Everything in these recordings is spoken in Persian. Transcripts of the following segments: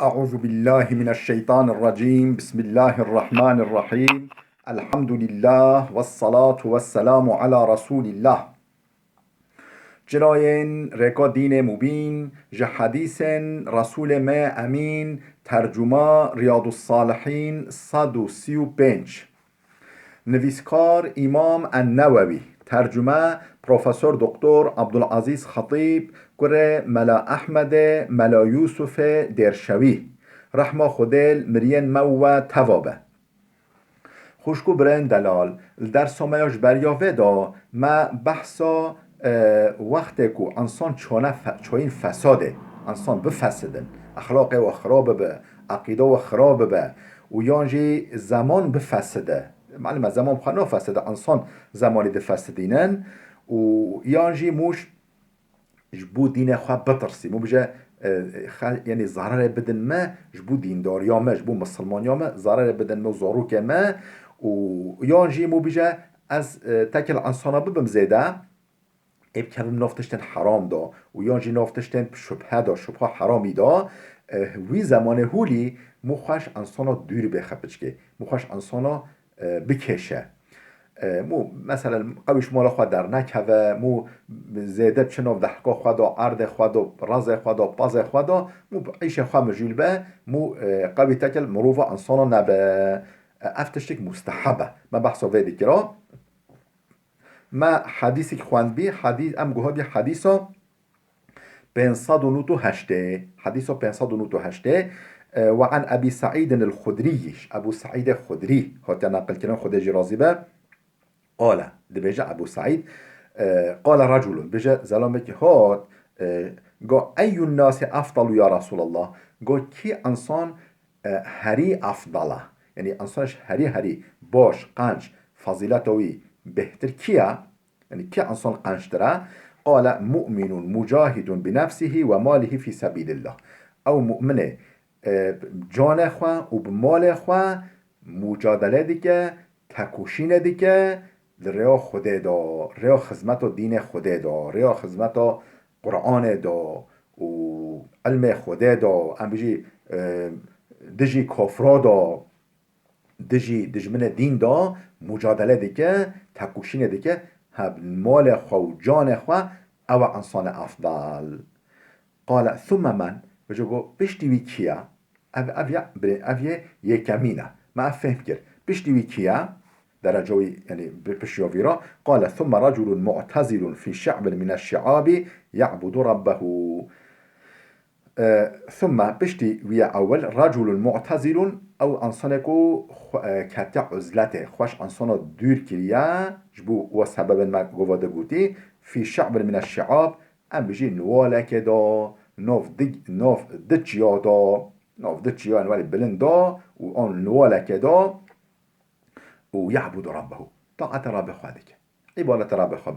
أعوذ بالله من الشيطان الرجيم بسم الله الرحمن الرحيم الحمد لله والصلاة والسلام على رسول الله جناين رکا دین مبین ج حدیث رسول ما امین ترجمه ریاض الصالحین 135 نویسکار امام النووی ترجمه پروفسور دکتر عبدالعزیز خطیب گره ملا احمد ملا یوسف درشوی رحمه خودل مرین مو توابه خوشکو برن دلال در سامایاش بریاوه دا ما بحثا وقتی که انسان چوین فساده انسان بفسدن اخلاق و خراب به عقیده و خراب به و یانجی زمان بفسده معلومه زمان خوانا فسده انسان زمانی ده فسدینن و یانجی موش جبو دین خواه بترسی مو بجه یعنی ضرر بدن ما جبو دیندار یا ما جبو مسلمان یا ما ضرر بدن ما زاروک ما و یانجی مو بجه از تکل انسانا ببم زیده اب کلم نافتشتن حرام دا و یانجی نافتشتن شبه دا شبه حرامی دا وی زمان هولی مو خوش انسانا دور بخبچ که مو خوش انسانا بکشه مو مثلا قویش مال خود در نکوه مو زیده چناف دحکا خود و عرض خود و رز خود و پاز خود مو عیش خود مجیل به مو قوی تکل مروفه انسانا نبه افتشتک مستحبه ما بحثا ویدی کرا ما حدیثی که خواند بی حدیث ام گوها بی حدیثا 598 حديث 598 وعن أبي سعيد الخدري أبو سعيد الخدري هات نقل كلام خديجي رازبة قال دبيجا أبو سعيد قال رجل بيجا زلامك هات قال أي الناس أفضل يا رسول الله قال كي أنسان هري أفضله يعني أنسانش هري باش قنش فضيلتوي بهتر كيا يعني كي أنسان قنش ترى قال مؤمن مجاهد بنفسه وماله في سبيل الله او مؤمنه جان خواه و بمال خواه مجادله دیگه تکوشین دیگه ریا خوده دا ریا خدمت و دین خوده دا ریا خدمت و قرآن دا و علم خوده دا ام بجی دجی کافرا دا دجی دجمن دین دا مجادله دیگه تکوشین دیگه هب مال خواه و جان خواه او انسان افضل قال ثم من بجو بشتوي كيا افيا يكمينه ما افهم كير بشتوي كيا درجوي يعني بشيوفيرا قال ثم رجل معتزل في شعب من الشعاب يعبد ربه ثم بشتي ويا اول رجل معتزل او انسانكو كتا عزلته خوش انسانو دور كريا جبو وسبب ما قواده قوتي في شعب من الشعاب ام بجي نوالا كدا نوف دجيا دا نوف دجيا انوالي بلندا و ان نوالا كدا ويعبد ربه طاعة رب خواه ديك عبادة رب خواه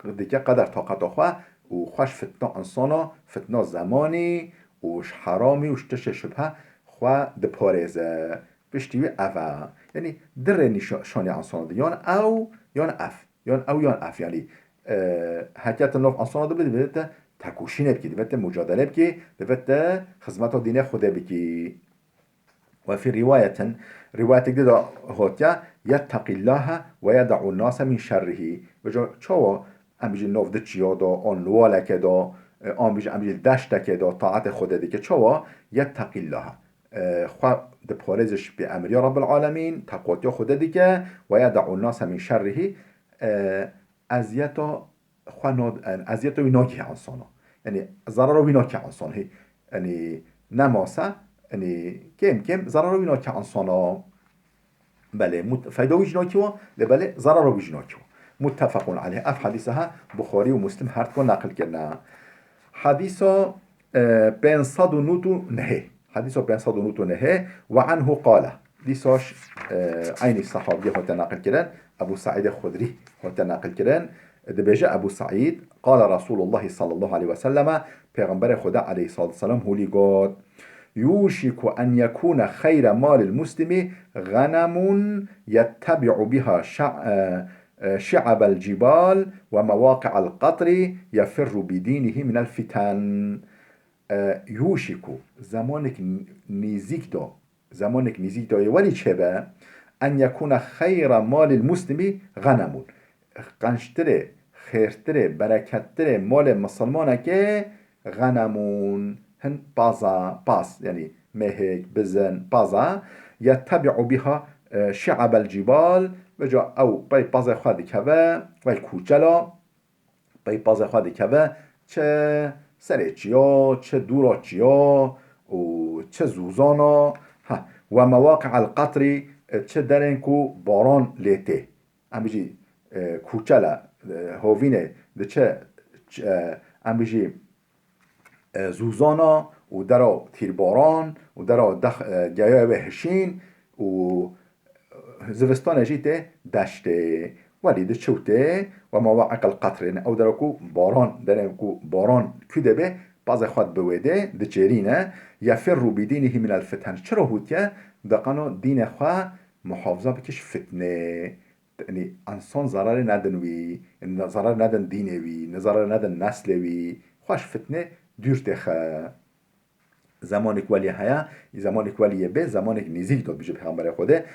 ديك قدر طاقة خواه و خوش فتنا انسانا فتنا زماني وش حرامي وش تش شبه خواه ده پاريزه بشتوي اوه يعني در نشاني انسانا دي يان او يان اف يان او يان اف يعني حکیت نوف انسان ده بده تکوشینه بکی دوته مجادله بکی دوته خدمت دین خوده بکی و فی روایت ده هاتیا یتقی الله و یدع الناس من شره بجا چوا ام بیجی نوف ده چیا دا آن نوالک دا آن بیجی دشتک دا طاعت خوده دی که چوا یتقی الله خواه ده پارزش به امری رب العالمین تقواتیا خوده دی که و یدع الناس من شره اذیتا ویناکی انسانا یعنی ضرر ویناکی انسان هی یعنی نماسه یعنی کم ضرر ویناکی انسانا بله فایده ویجناکی و بله ضرر ویجناکی و متفقون علیه اف حدیثها بخاری و مسلم هر کن نقل کرده حدیثا 509 حدیثا 509 و عنه قاله دیساش عین الصحابی هات نقل کردن ابو سعید خدری هات نقل کردن دبيجا أبو سعيد قال رسول الله صلى الله عليه وسلم پیغمبر خدا عليه الصلاة والسلام هولي قال يوشك أن يكون خير مال المسلم غنم يتبع بها شعب الجبال ومواقع القطر يفر بدينه من الفتن یوشیکو زمانک نزیک دا ولی چه به ان یکون خیر مال المسلمی غنمون قنشتره خیرتره برکتره مال مسلمانه که غنمون هن باز یعنی مهک بزن بازا یتبع بها شعب الجبال وجا او بای باز خواهد که و کوچلا بای باز خواهد که چه سرچیا چه دوراچیا و چه زوزانا و مواقع القطری چه درنکو باران لیته ام بجی کوچلا هوینه ده چه ام بجی زوزانا و درا تیرباران و درا گیاه و هشین و زوستان جیته دشته ولی ده چوته و مواقع القطر او درکو باران کده به باز خود بوده ده چرینه یفر رو بدینه من الفتن چرا هوتیه دقانو دین خواه محافظه بکش فتنه یعنی انسان ضرر ندنوی ضرر ندن دینوی ضرر ندن نسلوی خوش فتنه دورته خواه زمانك ولی هیا زمانك ولی به زمانك نزیک داد بجه پیغمبر خوده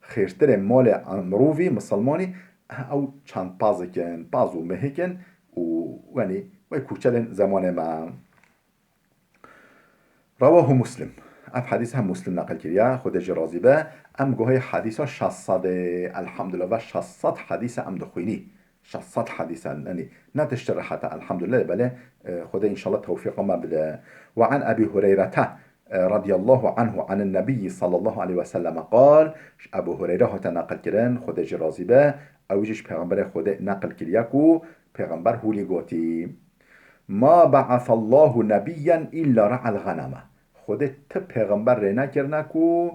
خیرتر مال مروفی مسلمانی او چند پازکن پازو مهکن و یعنی و کوچلن زمان ما رواه مسلم اف حدیث هم مسلم نقل کریا خود جرازی به ام گوهای حدیث ها 600 الحمدلله و 600 حدیث ام دخوینی 600 حديثا يعني نتشتر حتى الحمد لله بله خدا إن شاء الله توفيق ما بله وعن أبي هريرة رضي الله عنه عن النبي صلى الله عليه وسلم قال أبو هريرة تنقل كرن خدا جرازي به أوجش پیغمبر خدا نقل كريكو پیغمبر هولي قوتي ما بعث الله نبيا إلا رعى الغنم خدا تب پیغمبر ره نکرنکو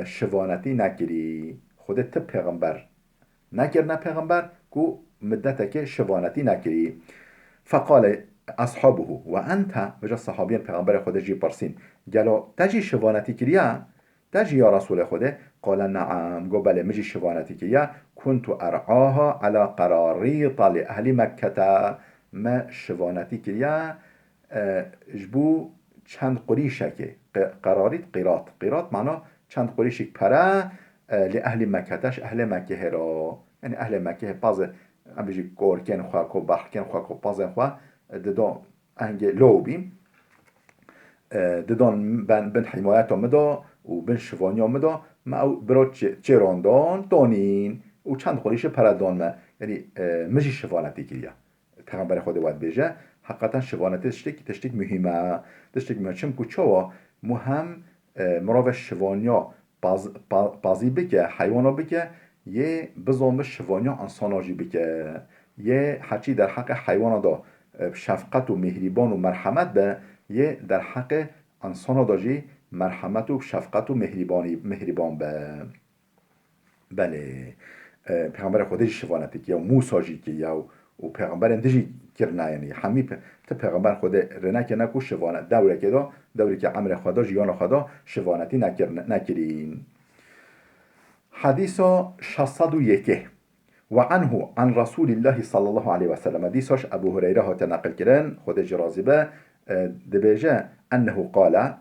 شوانتی نکری خدا تب پیغمبر نکرنه پیغمبر کو مدتك شوانتی نکری فقال اصحابه و انت وجه صحابیان پیغمبر خدا جی پرسین گلو تجی شوانتی کریا تجی یا رسول خدا قال نعم گو بله مجی شوانتی کریا كنت ارعاها على قراريط لأهل مكة ما شوانتی کریا جبو چند قریشه که قراريط معنا چند قریشک پره لأهل مكة اهل مكة هرا يعني أهل مكة باز ام بيجي كوركن خواكو بحكن خواكو بازن خوا ددون أنجي لوبيم ددون بن حمايته مدا وبن شفانيا مدا ما او برا چراندان دانين و چند خوريش پردان ما يعني مجي شفانتي كريا پیغمبر خدا باید بيجه حقیقتا شفانتي تشتيك مهمه تشتيك مهمه چم كوچوا مهم مراو شفانيا بازی بکه حیوانا بکه یه بزام شوانیا انساناجی بکه یه هرچی در حق حیوانا دا شفقت و مهربان و مرحمت به یه در حق انسانا دا جی مرحمت و شفقت و مهربان به بله پیغمبر خودش شوانتی که یا موساجی که یا و پیغمبر اندجی کرنه یعنی همی تا پیغمبر خود رنه که نکو شوانت دوره که دا دوره که عمر خدا جیان خدا شوانتی نکرین حديث 601 وعنه عن رسول الله صلى الله عليه وسلم ديسوش أبو هريرة تنقل كرن خود جرازبه دبيجة أنه قال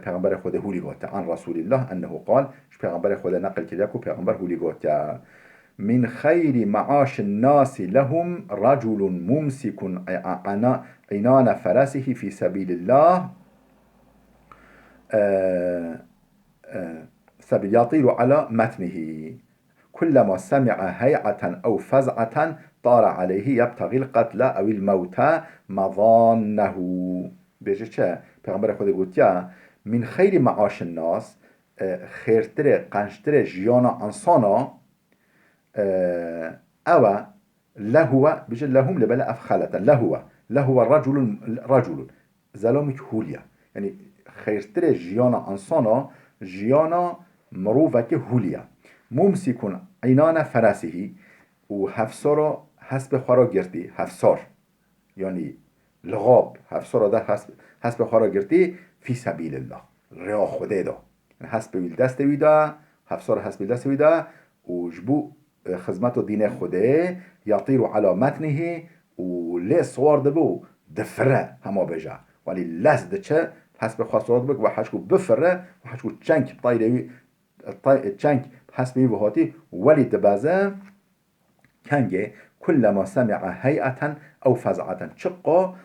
پیغمبر خود هولي قوت عن رسول الله أنه قال پیغمبر خود نقل كريكو پیغمبر هولي قوت من خير معاش الناس لهم رجل ممسك عنان فرسه في سبيل الله يطير على متنه كلما سمع هيعة أو فزعة طار عليه يبتغي القتل أو الموت مظانه بيجي چه پیغمبر خود گوتیا من خیر معاش الناس خیرتر قنشتر جیانا انسانا او لهو بيجي لهم لبلا افخالة لهو رجل زلومك هوليا يعني خیرتر جیانا انسانا جیانا مروفك هوليا ممسكون عینان فرسه و هفسارا حسب خورا گرتی هفسار يعني لغاب هفسارا ده حسب خورا گرتی في سبيل الله ریا خوده دا حسب ویل دست ویدا هفسار حسب دست ویدا و جبو خدمت دین خوده يطير على متنه و لی سوار دبو دفره هما بجا ولی لس دچه حسب خاصات بک و حشکو بفره و حشکو چنک طایروی چنک حسب وهاتی ولی دبازه كانجي كلما سمع هيئة أو فزعة شقا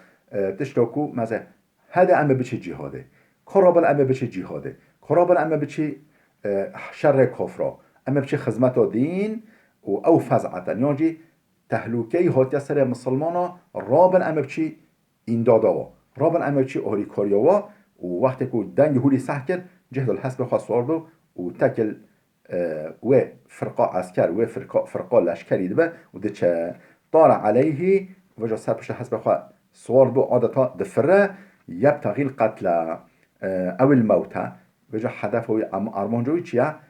تشتوكو مثلا هذا أما بشي جهاده كرابل أما بشي جهاده كرابل أما بشي شر كفرة أما بشي خزمة دين أو فزعة يعني تهلوكي هات يسر مسلمانا رابن أما بشي إندادوا رابن أما بشي أهري كاريوا ووقتی که دنگ هولی سحکر جهد الحسب خاص واردو و تکل و فرقة عسكر و فرقة لشكري دبا ودتش طار عليه وجه سربش حسب خا صور بو عادة دفرة يبتغي القتل أو الموتى وجه هدفه أرمانجوي چيا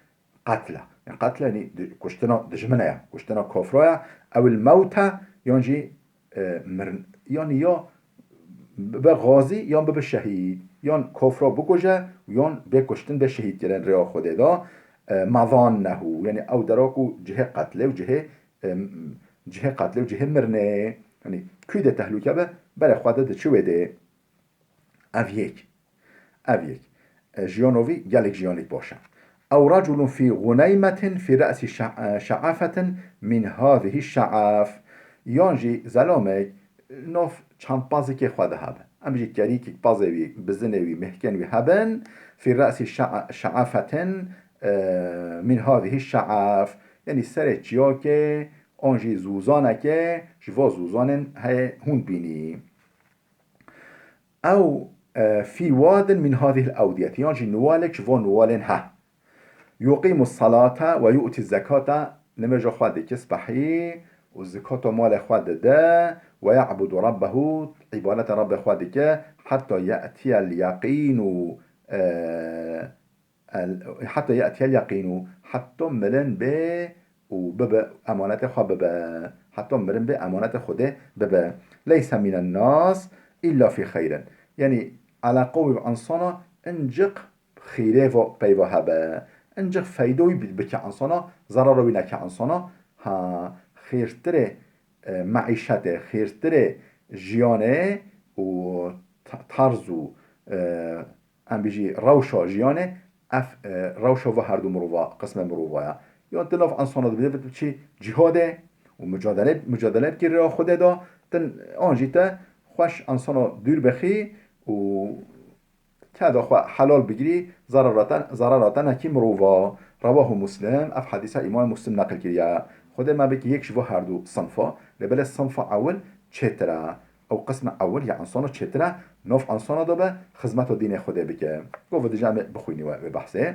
قتل يعني قتل يعني كشتنا دجمنايا كشتنا كفرايا أو الموتى يعني يعني يا بغازي یا به شهید یا کفر بکشه یا بکشتن به شهید کردن ریا خود دا مضان نهو یعنی او دراکو جه قتله و جه مرنه یعنی کوی ده تهلوکه به برای خود ده چو بده او یک جیانوی گلک جیانیک باشه او رجل في غنيمة في رأس شعافة من هذه الشعاف يانجي زلامك ناف چند بازی که خواده هبن امجی گری که بازوی بزنوی محکنوی هبن في رأس شعافتن من هذه الشعاف یعنی سر چیا که آنجی زوزانه که جوا زوزانن هون بینی او في واد من هذه الأودية يعني نوالك جوا نوالن ها يقيم الصلاة ويؤتي الزكاة نمجا خواده كسبحي والزكاة مال خواده ده ويعبد ربه عبادة رب خواده حتى يأتي اليقين حتى ملن به وببا أمانة خوا ببا حتى ملن به أمانة خوده ببا ليس من الناس إلا في خير يعني على قوي انسانا انجق خيره و بيوا هبا انجق فايدوي بك انسانا ضرروي نك انسانا ها خيرتره معيشته خيرتره جيانه و طرزو ام بيجي روشا جيانه اف روشا و هر دو مرووا قسم مرووا یا دلاف انسانا دو بده چی جهاده و مجادله بگیره خود دا تن آنجیته خوش انسانا دور بخی و كذا حلال بگیری ضرراتن هکی مرووا رواه مسلم اف حدیث امام مسلم نقل کریا خود ما بك یک شبه هر دو صنفا لبل الصنف اول چترا او قسم اول یا انسان چترا نوف انسان دابه خدمت دین خود بك گفت دیجا بخوینی و بحثه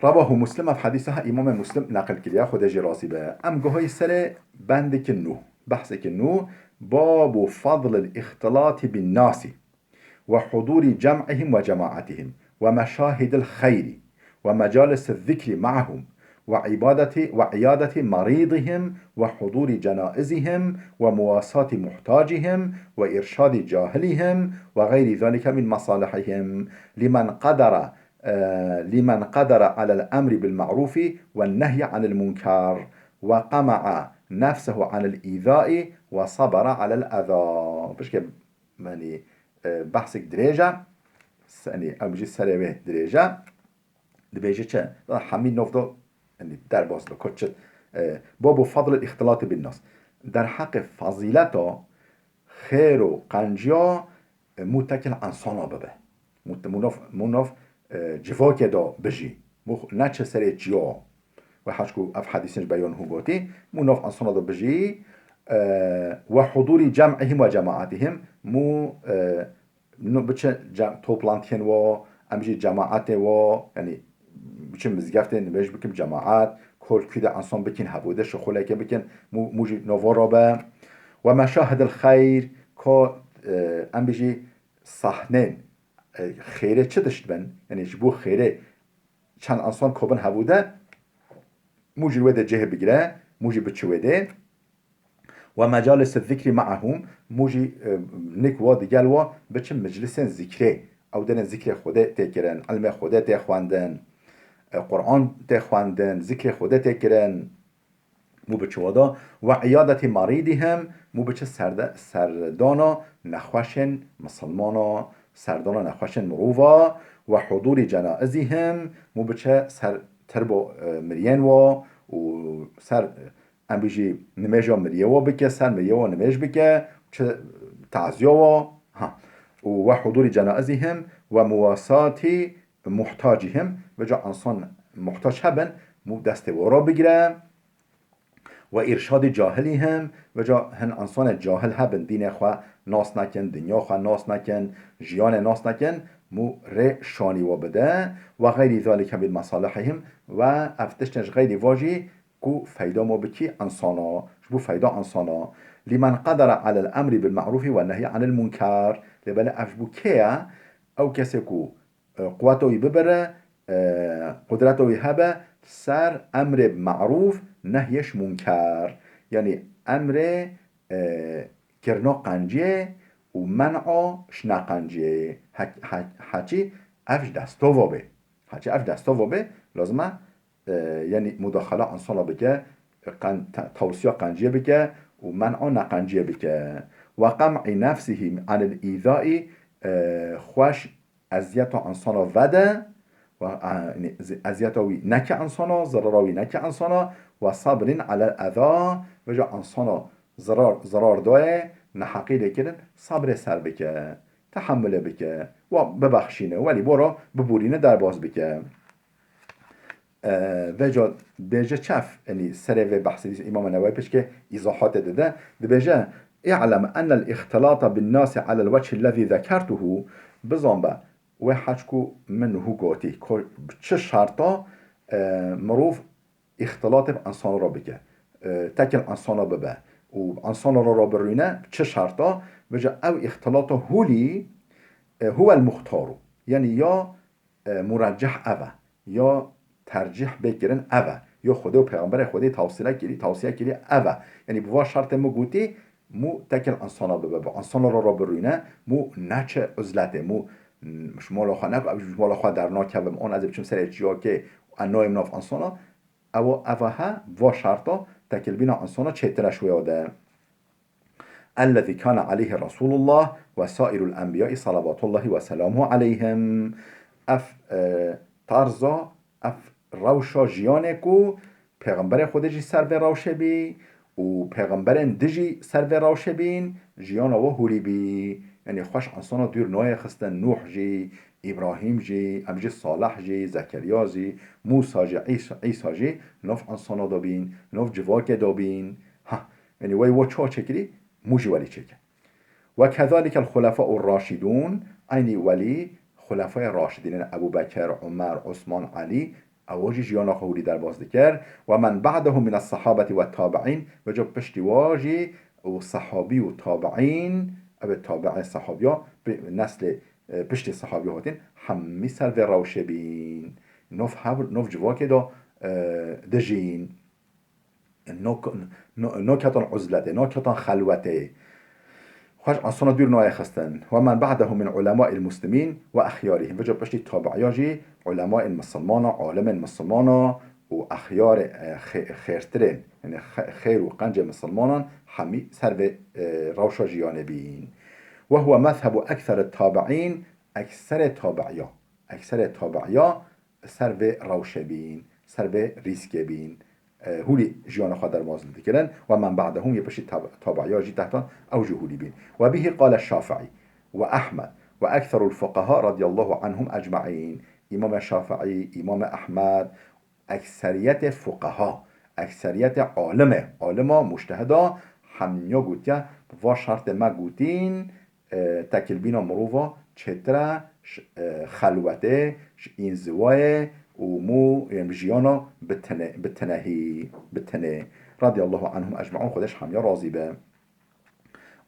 رواه مسلم اف حدیثها امام مسلم نقل کریا خود جراسی به ام گوهای سر بند کنو بحث کنو باب فضل الاختلاط بالناس وحضور جمعهم وجماعتهم ومشاهد الخير ومجالس الذكر معهم وعيادة مريضهم وحضور جنائزهم ومواساة محتاجهم وإرشاد جاهلهم وغير ذلك من مصالحهم لمن قدر على الأمر بالمعروف والنهي عن المنكر وقمع نفسه عن الإيذاء وصبر على الأذى باش يعني بحثك درجة يعني أو بيجي سريوه درجة دبيجي چه حميد نفضل يعني در باز بكتشت باب فضل الاختلاط بالناس در حق فضيلته خير و قنجيا متكل انسانا ببه مناف جواك دا بجي نچه سري جيا و حشكو اف حديثنش بيان هوغاتي مناف انسانا دا بجي وحضور جمعهم وجماعتهم بچه توپلانتين و امجي جماعت و يعني بچه مزگفت نمیش بکن جماعت کل کده انسان بکن هبوده شخوله که بکن موجی نوارا و مشاهد الخير که ام بجي صحنه خیره چه دشت بن یعنی جبو خیره چند انسان کبن هبوده موجی الوده جه بگیره موجی بچه وده و مجالس الذكر معهم موجي نكوا ديالوا بچ مجلسن ذكره او دن ذكر خوده تكرن علم خوده تخواندن قرآن تخواندن ذكر خوده تكرن مو بچوادا و عیادت مریضهم مو بچه سردانا نخوشن مسلمانا سردانا نخوشن مروفا و حضور جنائزهم مو بچه سر تربو مريان و سر ام بيجي نماجا مريوا بك سر مريوا نماج بك تعزيوا ها وحضور جنائزهم ومواساة محتاجهم وجا انسان محتاج هبن مو دست ورا بگیره و ارشاد جاهلی هم و جا هن انسان جاهل هبن دین خواه ناس نکن دنیا خواه ناس نکن جیان ناس نکن مو ره شانی و بده و غیر ذالک بین مصالحهم و افتشتش غیر واجی کو فیدا مو بکی انسانا شبو فیدا انسانا لمن قدر على الامر بالمعروف والنهي عن المنكر لبلا افجبو کیا او کسی کو قوتوی ببره قدرتوی هبه سر امر معروف نهیش منکر یعنی امر کرنا قنجیه و منع شنا قنجیه هچی افش دستا وابه هچی افش دستا وابه لازمه یعنی مداخله انسان بکه توصیه قنجیه بکه و منع نقنجیه بکه و قمع نفسه عن الایذاء خوش اذیت انسان وده و اذیتاوی نکه انسانا ضراراوی نکه انسانا و صبرین علی الاذا و جا انسانا ضرار داره نحقی لکرن صبر سر بکه تحمله بکه و ببخشینه ولی برا ببورینه در باز بکه و جا بیجه چف یعنی سر و بحث امام نووی پیش که ایضاحات داده بیجه اعلم ان الاختلاط بالناس على الوجه الذي ذكرته بزنبه و حجكو منه قوتي چه شرطا مروف اختلاط بانسان را بگه تکل انسان را ببه و انسان را برینه چه شرطا بجا او اختلاط هولی هو المختار یعنی یا مرجح اوه یا ترجیح بگیرن اوه یا خدا و پیغمبر خدا توصیه کلی اوه یعنی بوا شرط مو گوتی مو تکل انسان را ببه انسان را برینه مو نچه ازلته مو شمال خواه نکو شمال خواه در ناکبم آن از بچم سر اجیا که انایم ناف انسانا اوها و شرطا تکلبین انسانا چهترش ویاده الذي كان عليه رسول الله وسائر الانبياء صلوات الله وسلامه عليهم اف طرزا اف روشا جیانه کو پیغمبر خودشی سر به روشه بی و پیغمبر دجی سر به روشه بین جیانا و هولی بی یعنی خوش انسانا دور نوع خستن نوح جی ابراهیم جی امجی صالح جی زکریا جی موسی جی عیسی جی نوف انسانا دابین نوف جواک دابین ها یعنی وی چه چکری موجی ولی چکر و كذلك الخلفاء الراشدون اینی ولی خلفای راشدین ابو بکر عمر عثمان علی اواجی جیانا خوری در باز دکر و من بعدهم من الصحابه و التابعین و جو پشتی واجی و صحابی و تابعین او تابع صحابیا نسل پشت صحابی هاتین همی سر و روشه بین نوف جواکه دا دجین نو کتان عزلته نو کتان خلوته خوش انسان دور نوعی خستن و من بعدهم من علماء المسلمین و اخیارهم وجب پشتی تابعیاجی علماء المسلمان عالم المسلمان و اخیار خیرترین یعنی خیر و قنج مسلمانان همی سر و روشا جیانه بین و هو مذهب اکثر التابعین اکثر تابعیا سر و روشه بین سر و ریسک بین هولی جیان خود در مازل دکرن و من بعدهم يبشي تابعياجي تحتان او جهولي بين وبه قال الشافعي وأحمد وأكثر الفقهاء رضي الله عنهم أجمعين امام الشافعي امام أحمد اکثریت فقها اکثریت عالما مجتهدا همینیا گوتیا و شرط ما گوتین تکلبینا مروفا چتره خلوته انزوای ومو جيانا بالتنهي رضي الله عنهم أجمعون خدش هم يا راضي به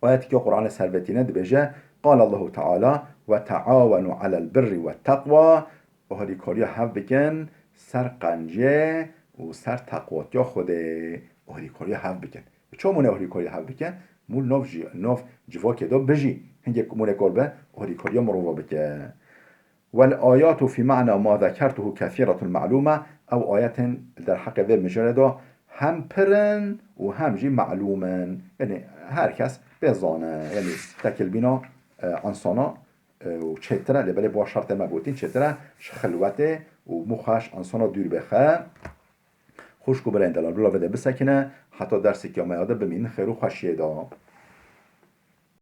آياتك قرآن سربتنا دبجة قال الله تعالى وتعاونوا على البر والتقوى وهذه كاريا هف بكن سر قنجه و سر تقوات يا خوده وهذه كاريا هف بكن چو مونه وهذه كاريا هف بكن مول نوف جواك دا بجي هنگه مونه قربه وهذه كاريا مروفا بكن والآيات في معنى ما ذكرته كثيرة المعلومة أو آيات در حق ذي مجرده هم پرن و هم جی معلومن، یعنی هر کس بزانه، یعنی تکل بینا انسانا و چتره لبله با شرط ما گوتین چتره خلوته و مخش انسانا دور بخه خوش کو برند دلال بلا بده بسکنه حتی درسی که ما یاده بمین خیر و خوشیه دا.